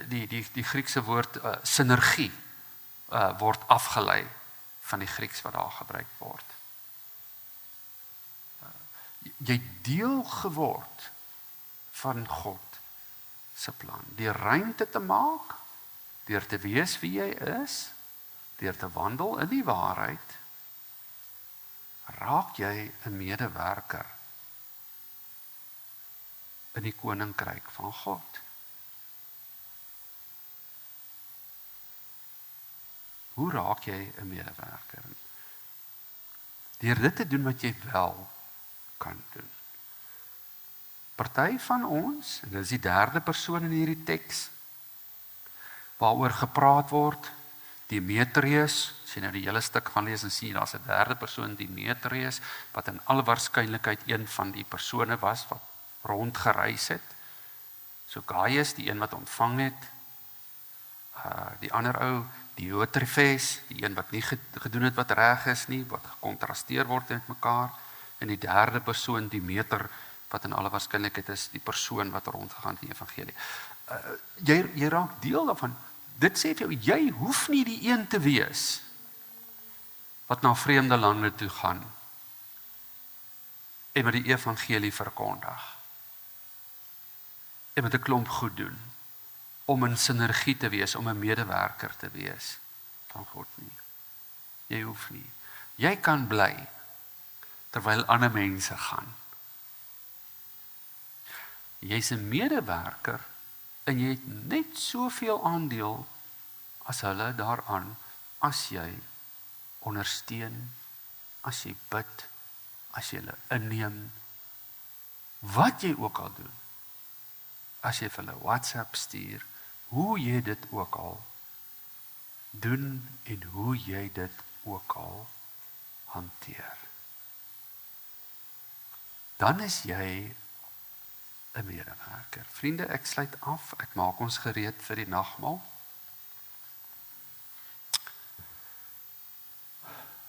Die Griekse woord sinergie word afgelei van die Grieks wat daar gebruik word. Jy deel geword van God se plan, deur ruimte te maak, deur te wees wie jy is, deur te wandel in die waarheid, raak jy 'n medewerker in die koninkryk van God. Hoe raak jy 'n medewerker? Deur dit te doen wat jy wel kan doen. Party van ons, en dit is die derde persoon in hierdie teks, waaroor gepraat word, Demetrius, as jy nou die hele stuk gaan lees en sien, daar's 'n derde persoon, Demetrius, wat in alle waarskynlikheid een van die persone was wat rondgereis het. So Gaius, die een wat ontvang het, die ander ou, Diotrephes, die een wat nie gedoen het wat reg is nie, wat gekontrasteer word met mekaar, en die derde persoon, Demeter, wat in alle waarskynlikheid is die persoon wat rondgegaan het in die evangelie. Jy raak deel daarvan dit sê vir jou, jy hoef nie die een te wees wat na vreemde lande toe gaan en met die evangelie verkondig. En met 'n klomp goed doen, om in sinergie te wees, om 'n medewerker te wees van God nie. Jy hoef nie. Jy kan bly, terwyl ander mense gaan. Jy's 'n medewerker, en jy het net soveel aandeel as hulle daaraan, as jy ondersteun, as jy bid, as jy hulle inneem, wat jy ook al doen, as jy vir hulle WhatsApp stuur, hoe jy dit ook al doen en hoe jy dit ook al hanteer. Dan is jy 'n medewerker. Vriende, ek sluit af, ek maak ons gereed vir die nagmaal.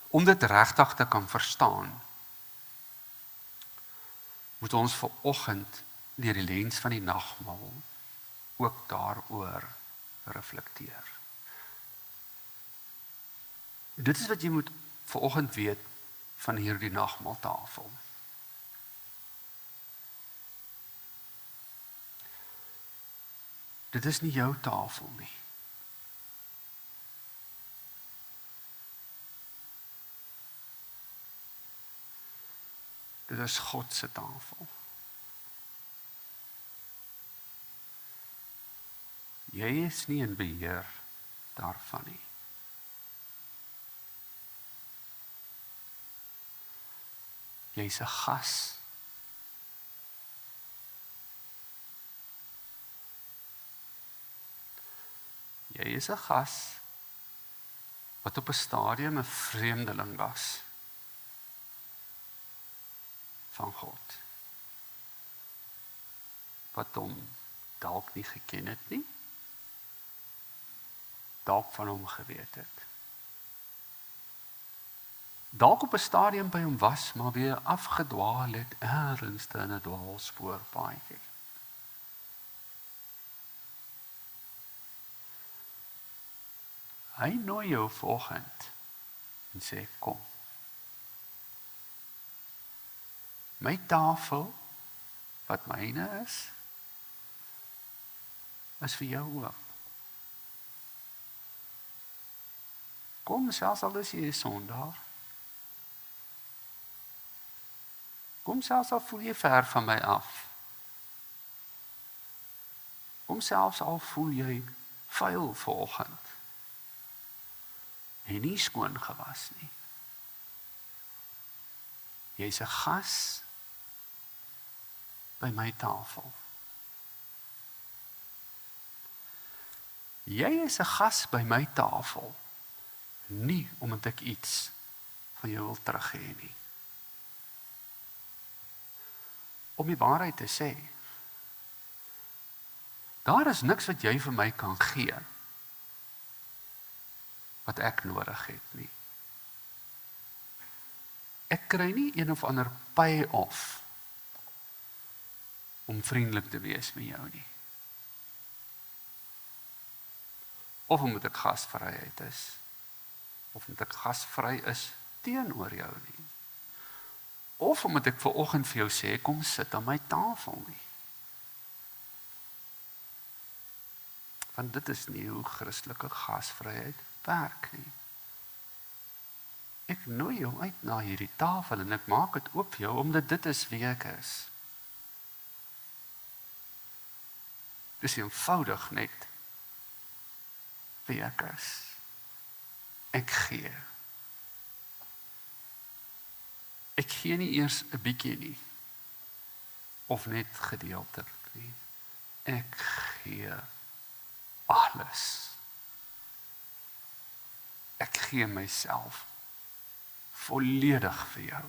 Om dit regtig te kan verstaan, moet ons vanoggend deur die lens van die nagmaal ook daaroor reflekteer. Dit is wat jy moet vanoggend weet van hierdie nagmaaltafel. Dit is nie jou tafel nie. Dit is God se tafel. Jy is nie in beheer daarvan nie. Jy's 'n gas. Jy is 'n gas wat op 'n stadium 'n vreemdeling was van God. Wat hom dalk nie geken het nie, dalk van hom geweet het. Dalk op 'n stadium by hom was, maar weer afgedwaal het ergens in 'n dwaalspoorpaadjie. Hy nooi jou vanoggend en sê, kom. My tafel, wat myne is vir jou ook. Kom, selfs al is jy 'n sondaar. Kom, selfs al voel jy ver van my af. Kom, selfs al voel jy vuil vanoggend. En nie skoon gewas nie. Jy's 'n gas by my tafel. Jy is 'n gas by my tafel, nie omdat ek iets van jou wil terug hê nie. Om die waarheid te sê, daar is niks wat jy vir my kan gee, wat ek nodig het nie. Ek kry nie een of ander pay-off om vriendelik te wees met jou nie. Of omdat ek gasvryheid is, of omdat ek gasvry is teenoor jou nie. Of omdat ek vanoggend vir jou sê, kom sit aan my tafel nie. Want dit is nie hoe Christelike gasvryheid werk nie. Ek nooi jou uit na hierdie tafel en ek maak dit oop vir jou, omdat dit is wie ek is. Dis eenvoudig net wie ek is. Ek gee. Ek gee nie eers 'n bietjie nie, of net gedeeltelik nie. Ek gee alles. Ek gee myself volledig vir jou,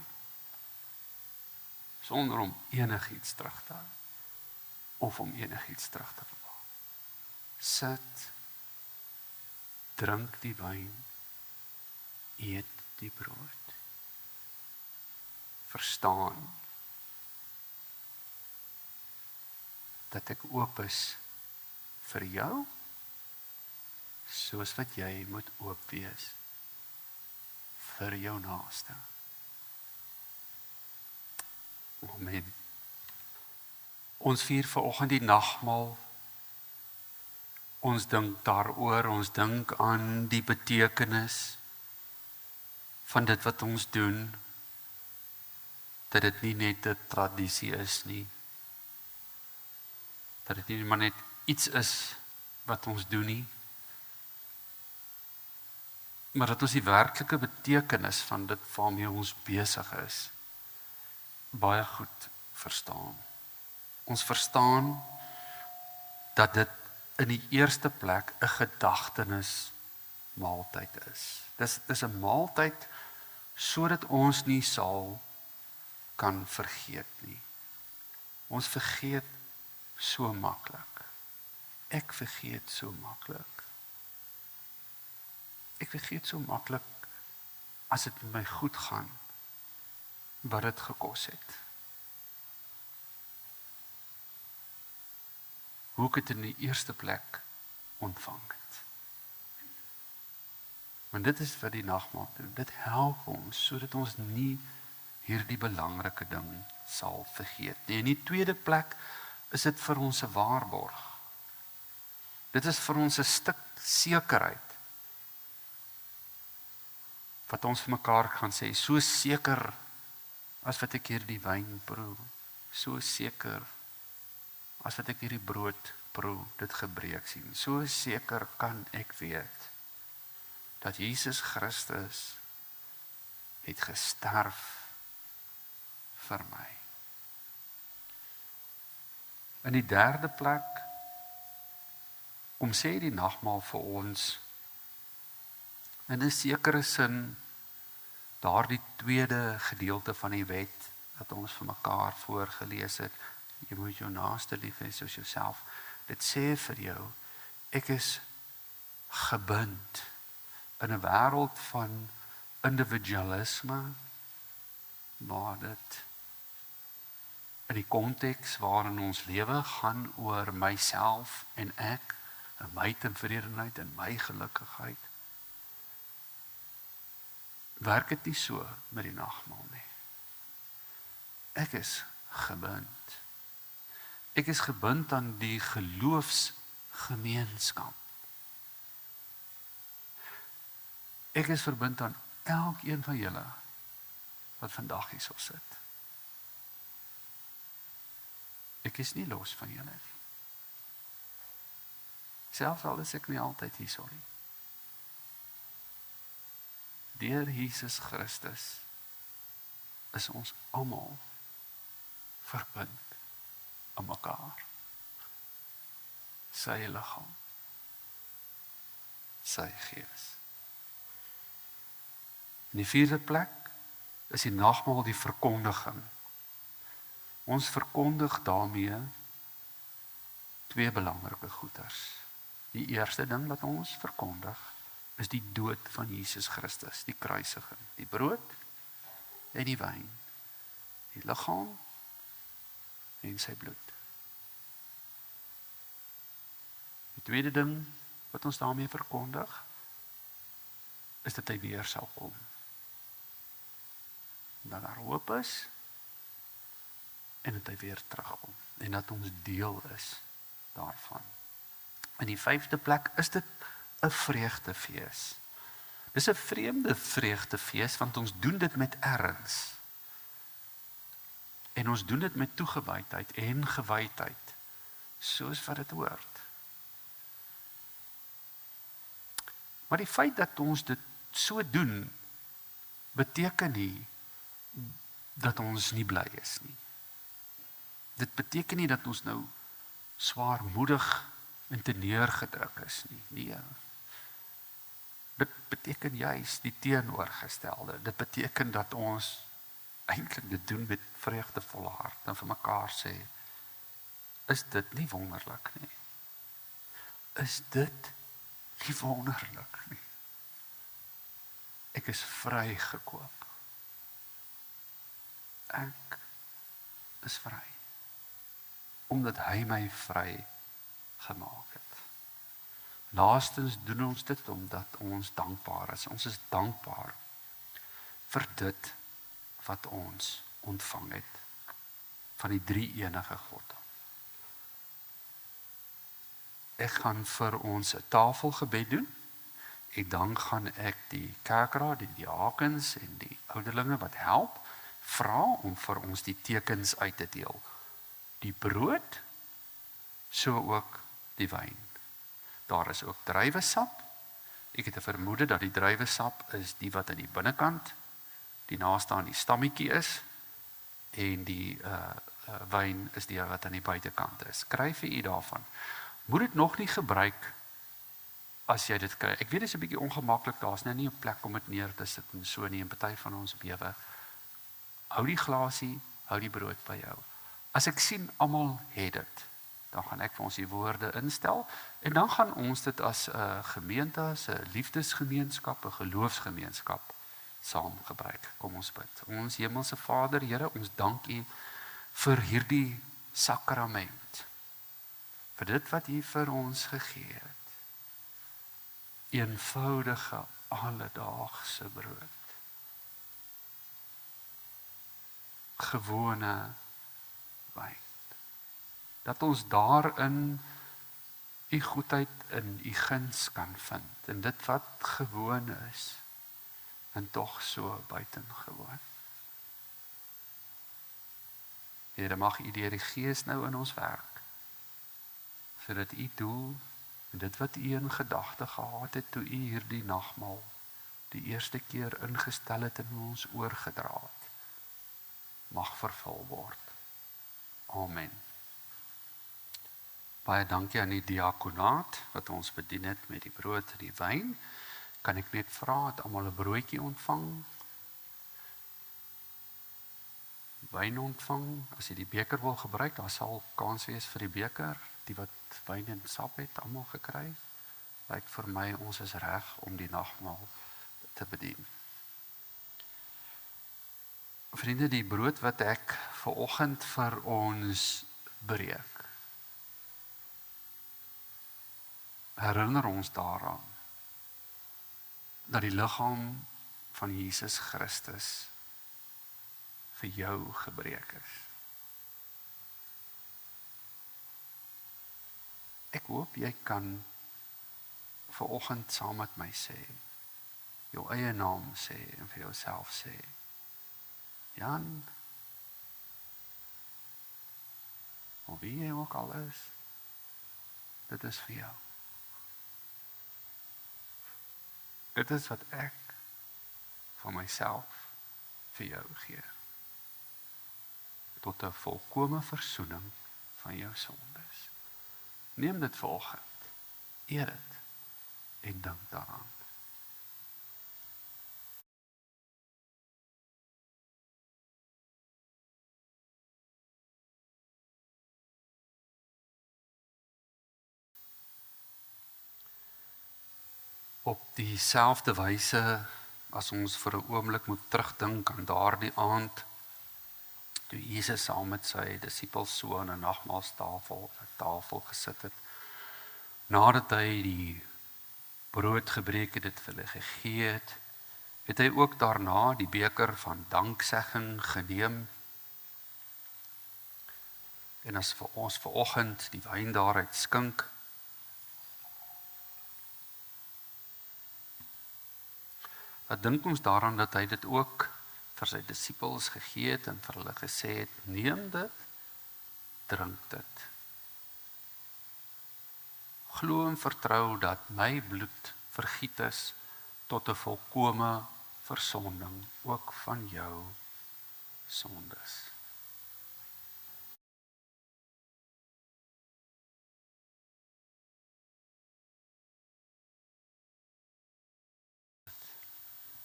sonder om enigiets terug te hou, of om enigiets terug te verwag. Sit, drink die wyn, eet die brood. Verstaan dat ek oop is vir jou soos wat jy moet oop wees vir jou naaste. Amen. Ons vier vanoggend die nagmaal. Ons dink daaroor, ons dink aan die betekenis van dit wat ons doen, dat dit nie net 'n tradisie is nie, dat dit nie maar net iets is wat ons doen nie, maar dat ons die werklike betekenis van dit waarmee ons besig is, baie goed verstaan. Ons verstaan dat dit in die eerste plek 'n gedagtenis maaltyd is. Dis 'n maaltyd sodat ons nie sal kan vergeet nie. Ons vergeet so maklik. Ek vergeet so maklik. Ek vergeet so maklik as dit met my goed gaan, wat dit gekos het. Hoe ek dit in die eerste plek ontvang het. Want dit is wat die nagmaal doen. Dit help ons sodat ons nie hierdie belangrike ding sal vergeet nie. In die tweede plek is dit vir ons 'n waarborg. Dit is vir ons 'n stuk sekerheid. Wat ons vir mekaar gaan sê, so seker as wat ek hierdie wyn proe, so seker as wat ek hierdie brood proe, dit gebreek sien, so seker kan ek weet dat Jesus Christus het gesterf vir my. In die derde plek, kom sê die nagmaal vir ons, in 'n sekere sin, daardie tweede gedeelte van die wet, wat ons vir mekaar voorgelees het, jy moet jou naaste lief hê soos jouself, dit sê vir jou, ek is gebind in 'n wêreld van individualisme, waar dit in die konteks waarin ons lewe gaan oor myself en ek, en my tevredenheid en my gelukkigheid. Werk dit nie so met die nagmaal nie. Ek is gebind. Ek is gebind aan die geloofsgemeenskap. Ek is verbind aan elkeen van julle wat vandag hier so sit. Ek is nie los van julle nie. Selfs al is ek nie altyd hier so nie. Deur Jesus Christus is ons almal verbind aan mekaar. Sy liggaam, sy gees. In die vierde plek is die nagmaal die verkondiging. Ons verkondig daarmee twee belangrike goeders. Die eerste ding wat ons verkondig is die dood van Jesus Christus, die kruisiging, die brood en die wyn, die liggaam en sy bloed. Die tweede ding wat ons daarmee verkondig is dat hy weer sal kom. Dat daar hoop is en dat hy weer terugkom en dat ons deel is daarvan. In die vyfde plek is dit 'n vreugdefees. Dis 'n vreemde vreugdefees want ons doen dit met erns. En ons doen dit met toegewydheid en gewydheid, soos wat dit hoort. Maar die feit dat ons dit so doen, beteken nie dat ons nie bly is nie. Dit beteken nie dat ons nou swaarmoedig en teneergedruk is nie. Nee. Dit beteken juis die teenoorgestelde. Dit beteken dat ons eintlik dit doen met vreugdevolle hart en vir mekaar sê, is dit nie wonderlik nie? Is dit nie wonderlik nie? Ek is vrygekoop. Ek is vry. Omdat hy my vry gemaak het. Laastens doen ons dit omdat ons dankbaar is. Ons is dankbaar vir dit wat ons ontvang het van die drie enige God. Ek gaan vir ons 'n tafelgebed doen en dan gaan ek die kerkraad, die diakens en die ouderlinge wat help, vra om vir ons die tekens uit te deel. Die brood, so ook die wyn. Daar is ook druiwesap. Ek het 'n vermoede dat die druiwesap is die wat aan die binnekant, die naaste aan die stammetjie is, en die wyn is die wat aan die buitekant is. Kry vir u daarvan. Moet dit nog nie gebruik as jy dit kry. Ek weet dit is 'n bietjie ongemaklik, daar's nou nie 'n plek om dit neer te sit en so nie, en party van ons bewe. Hou die glasie, hou die brood by jou. As ek sien almal het dit, dan gaan ek vir ons die woorde instel, en dan gaan ons dit as 'n gemeente, as 'n liefdesgemeenskap, 'n geloofsgemeenskap saam gebruik. Kom ons bid. Ons hemelse Vader, Here, ons dank U vir hierdie sakrament, vir dit wat U vir ons gegee het. Eenvoudige, alledaagse brood. Gewone wyn. Dat ons daarin U goedheid in U guns kan vind, en dit wat gewoon is, en tog so buitengewoon. Here, mag U deur die Gees nou in ons werk, sodat U doel, en dit wat U in gedagte gehad het, toe U hierdie nagmaal die eerste keer ingestel het en ons oorgedra het, mag vervul word. Amen. Baie dankie aan die diakonaat, wat ons bedien het met die brood en die wyn. Kan ek net vra, het almal 'n broodjie ontvang? Wyn ontvang? As jy die beker wil gebruik, daar sal kans wees vir die beker. Die wat wyn en sap het, almal gekry. Lyk vir my, ons is reg om die nagmaal te bedien. Vriende, die brood wat ek vanoggend vir ons breek, herinner ons daaraan dat die liggaam van Jesus Christus vir jou gebreek is. Ek hoop jy kan vanoggend saam met my sê, jou eie naam sê en vir jouself sê, Jan, of wie jy ook al is, dit is vir jou. Dit is wat ek van myself vir jou gee. Tot 'n volkomme versoening van jou sondes. Neem dit vanoggend, eer dit en dink daaraan. Op dieselfde wyse as ons vir 'n oomblik moet terugdink aan daardie aand, toe Jesus saam met sy disippels so aan 'n nagmaaltafel gesit het, nadat hy die brood gebreek het, dit vir hulle gegee het, het hy ook daarna die beker van danksegging geneem, en as vir ons vanoggend die wyn daaruit skink, dan dink ons daaraan dat hy dit ook vir sy disippels gegee het en vir hulle gesê het, neem dit, drink dit. Glo en vertrou dat my bloed vergiet is tot 'n volkome versonding, ook van jou sondes.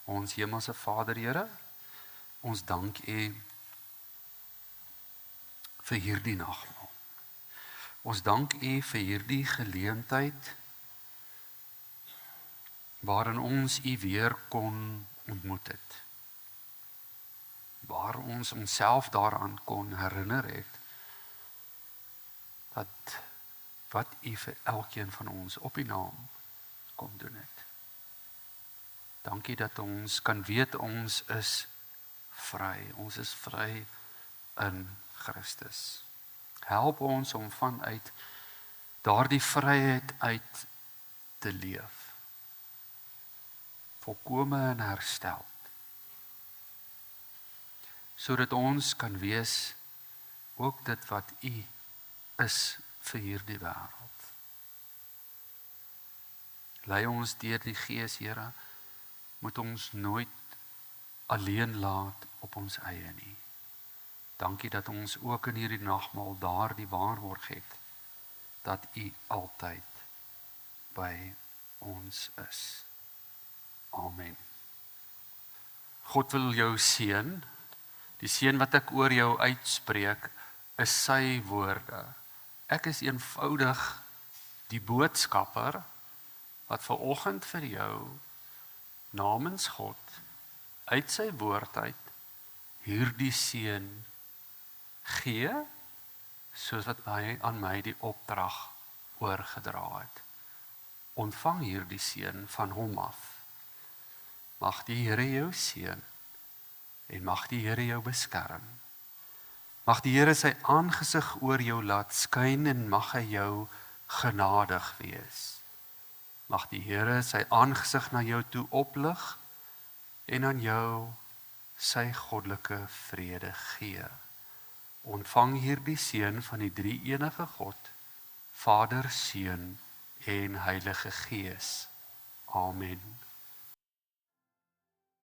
Ons hemelse Vader, Here, ons dank U vir hierdie nagmaal. Ons dank U vir hierdie geleentheid waarin ons U weer kon ontmoet het. Waar ons onsself daaraan kon herinner het dat wat U vir elkeen van ons op U naam kom doen het. Dankie dat ons kan weet ons is vry. Ons is vry in Christus. Help ons om vanuit daardie vryheid uit te leef. Volkome en herstel. Sodat ons kan wees ook dit wat U is vir hierdie wêreld. Lei ons deur die Gees, Here, moet ons nooit alleen laat op ons eie nie. Dankie dat ons ook in hierdie nagmaal daardie waarborg het, dat U altyd by ons is. Amen. God wil jou seën. Die seën wat ek oor jou uitspreek, is sy woorde. Ek is eenvoudig die boodskapper, wat vanoggend vir jou, namens God, uit sy woord uit, hierdie seën gee, soos wat hy aan my die opdrag oorgedra het. Ontvang hierdie seën van hom af. Mag die Here jou seën, en mag die Here jou beskerm. Mag die Here sy aangesig oor jou laat skyn, en mag hy jou genadig wees. Mag die Here sy aangesig na jou toe oplig, en aan jou sy goddelike vrede gee. Ontvang hierdie seën van die drie-enige God, Vader, Seun en Heilige Gees. Amen.